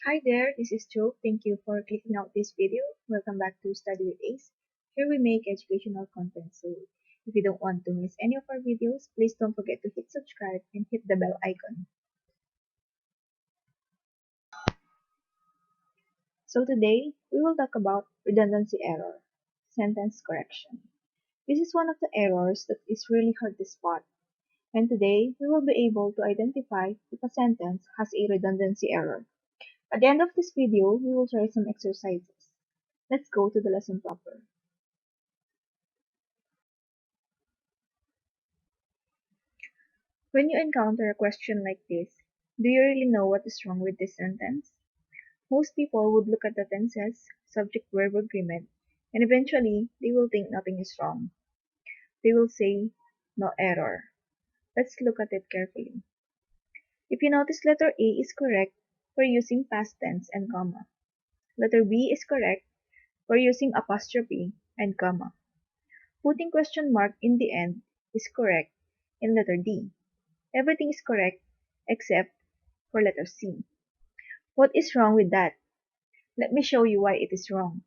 Hi there, this is Joe. Thank you for clicking out this video. Welcome back to Study with Ace. Here we make educational content, so if you don't want to miss any of our videos, please don't forget to hit subscribe and hit the bell icon. So today, we will talk about redundancy error, sentence correction. This is one of the errors that is really hard to spot, and today we will be able to identify if a sentence has a redundancy error. At the end of this video, we will try some exercises. Let's go to the lesson proper. When you encounter a question like this, do you really know what is wrong with this sentence? Most people would look at the tenses, subject verb agreement, and eventually they will think nothing is wrong. They will say, no error. Let's look at it carefully. If you notice letter A is correct, we're using past tense and comma. Letter B is correct, we're using apostrophe and comma. Putting question mark in the end is correct in letter D. Everything is correct except for letter C. What is wrong with that? Let me show you why it is wrong.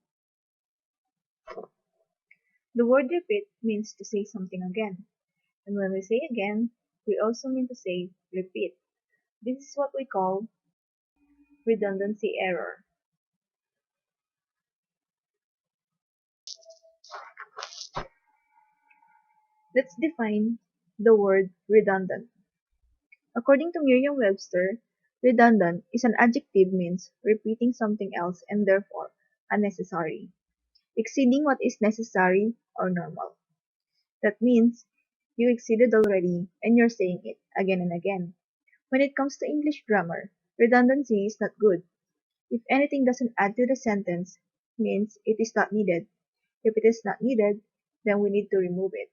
The word repeat means to say something again. And when we say again, we also mean to say repeat. This is what we call redundancy error. Let's define the word redundant. According to Merriam-Webster, redundant is an adjective means repeating something else and therefore unnecessary, exceeding what is necessary or normal. That means you exceeded already and you're saying it again and again. When it comes to English grammar, redundancy is not good. If anything doesn't add to the sentence, means it is not needed. If it is not needed, then we need to remove it.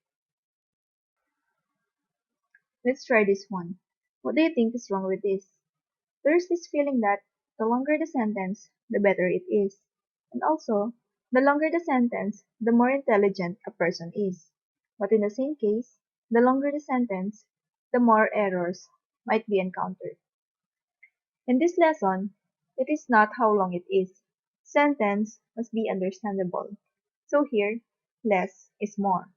Let's try this one. What do you think is wrong with this? There's this feeling that the longer the sentence, the better it is. And also, the longer the sentence, the more intelligent a person is. But in the same case, the longer the sentence, the more errors might be encountered. In this lesson, it is not how long it is. Sentence must be understandable. So here, less is more.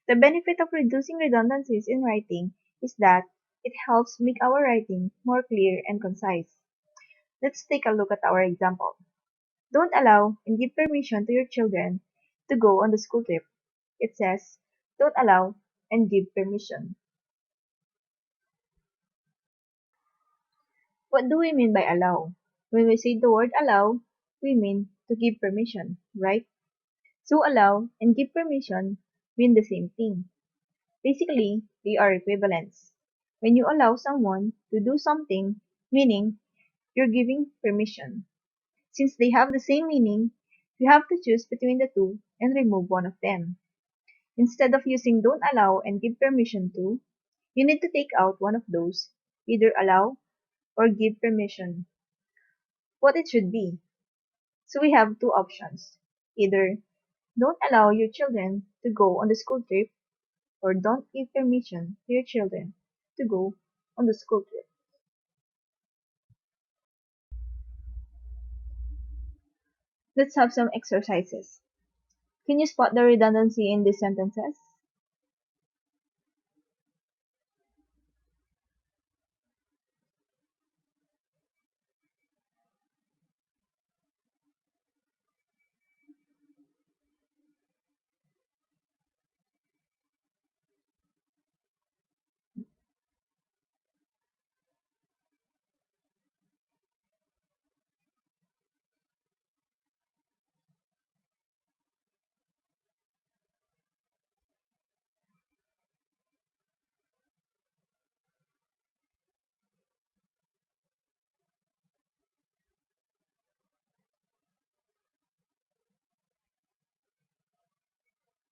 The benefit of reducing redundancies in writing is that it helps make our writing more clear and concise. Let's take a look at our example. Don't allow and give permission to your children to go on the school trip. It says, don't allow and give permission. What do we mean by allow? When we say the word allow, we mean to give permission, right? So allow and give permission mean the same thing. Basically, they are equivalents. When you allow someone to do something, meaning you're giving permission. Since they have the same meaning, you have to choose between the two and remove one of them. Instead of using don't allow and give permission to, you need to take out one of those, either allow or give permission, what it should be. So we have two options. Either don't allow your children to go on the school trip or don't give permission to your children to go on the school trip. Let's have some exercises. Can you spot the redundancy in these sentences?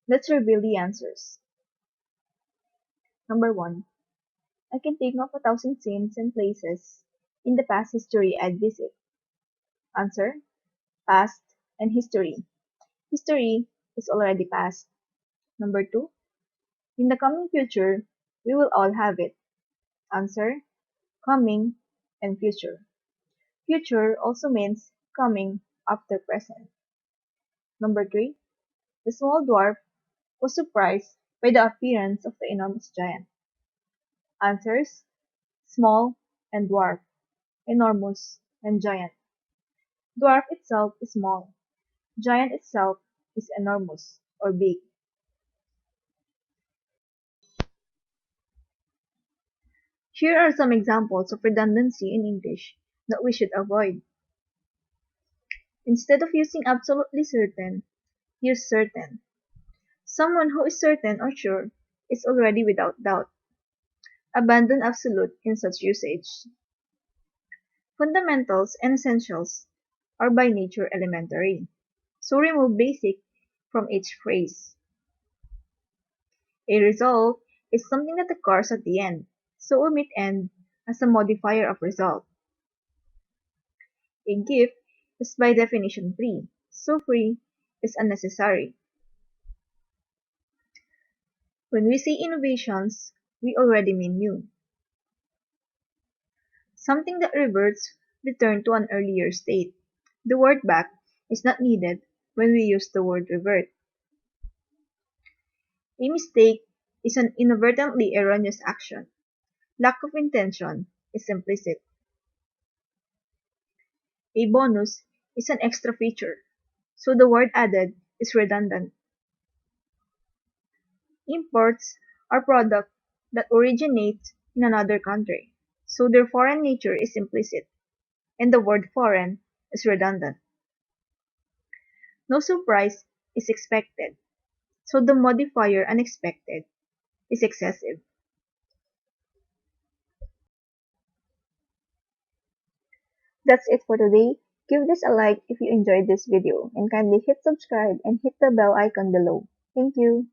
Let's reveal the answers. Number 1. I can think of 1,000 scenes and places in the past history I'd visit. Answer: past and history. History is already past. Number 2. In the coming future, we will all have it. Answer: coming and future. Future also means coming after present. Number 3. The small dwarf was surprised by the appearance of the enormous giant. Answers: small and dwarf, enormous and giant. Dwarf itself is small, giant itself is enormous or big. Here are some examples of redundancy in English that we should avoid. Instead of using absolutely certain, use certain. Someone who is certain or sure is already without doubt. Abandon absolute in such usage. Fundamentals and essentials are by nature elementary, so remove basic from each phrase. A result is something that occurs at the end, so omit end as a modifier of result. A gift is by definition free, so free is unnecessary. When we say innovations, we already mean new. Something that reverts return to an earlier state. The word back is not needed when we use the word revert. A mistake is an inadvertently erroneous action. Lack of intention is implicit. A bonus is an extra feature, so the word added is redundant. Imports are products that originate in another country, so their foreign nature is implicit, and the word foreign is redundant. No surprise is expected, so the modifier unexpected is excessive. That's it for today. Give this a like if you enjoyed this video and kindly hit subscribe and hit the bell icon below. Thank you.